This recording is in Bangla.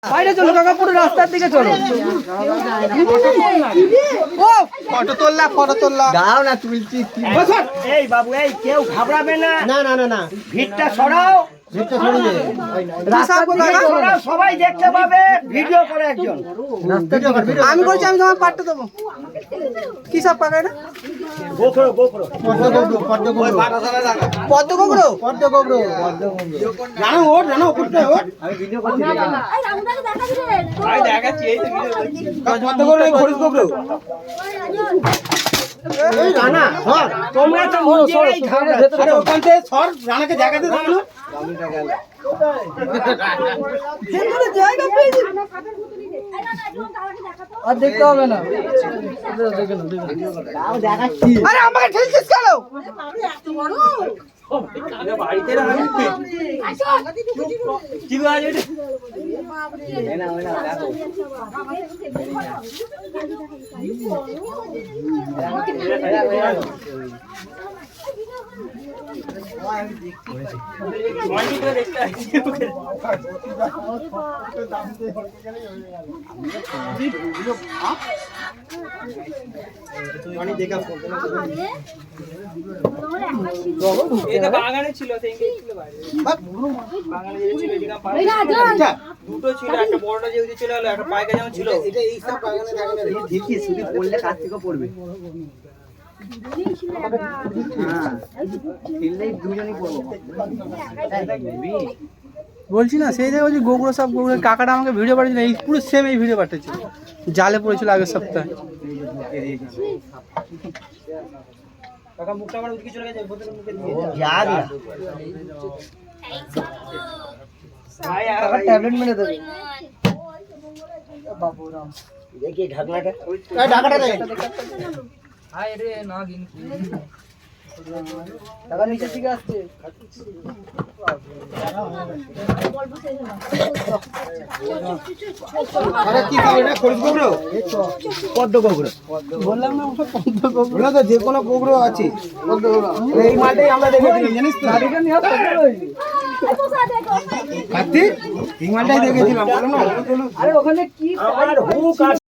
বাইরে চলো কাকা, পুরো রাস্তার দিকে চলো। ও ফটো তোললা দাও না, তুলছি। এই বাবু, এই কেউ ঘাবড়াবে না। না না না না, ভিড়টা সরাও, সবাই দেখতে পাবে। ভিডিও করে একজন, আমি করছি, আমি তোমার পাঠটা দেবো। কি সব কাকা এটা? পদ্ম গোবরো জানো, ওর জানো ওপরটা, ওর আমি ভিডিও করছি। দেখাচ্ছি এই পদ্ম গোবরো, এই খরিস গোবরো। এই রানা সর, তোমরা তো নিজেরাই ঘাবড়াচ্ছ। আরে ওখান থেকে সর, রানাকে জায়গাতে দাও না। আর দেখতে হবে না, আরে আমাকে ঠেলছিস কেন? বাড়িতে বাগানে ছিল, দুটো ছিল, একটা বড়টা যেহেতু চলে গেলো, একটা পায়কা যেমন ছিল। এটা এইসব বাগানে দেখি শুধু পড়লে কাছ থেকে পড়বে। বলছি না, সেই জায়গায় বলছি গোবর সব গোবর। কাকাটা আমাকে ভিডিও পাঠিয়েছিল, এই পুরো সেম এই ভিডিও পাঠিয়েছিল, জালে পড়েছিল আগের সপ্তাহে। কাকা মুখটা আমার ওদিকে চলে গেছে, বোতলের মুখে দিয়ে যাক না ভাই, আর ট্যাবলেট মেরে দেবে বাবুরাম। দেখি ঢাকনাটা, এই ঢাকাটা দে। হায় রে নাগিন, টাকা নিচে থেকে আসছে। আরে কি খাবে না, খরিস গোবরো, পদ্ম গোবরো বললাম না, ওটা পদ্ম গোবরো না, তো যে কোনো গোবরো আছে। পদ্ম গোবরো এই মালটাই আমরা দেখেছিলাম, জানিস তো? গাড়িটা নিয়ে আসতে এই মালটাই দেখেছিলাম, বললাম না। আরে ওখানে কি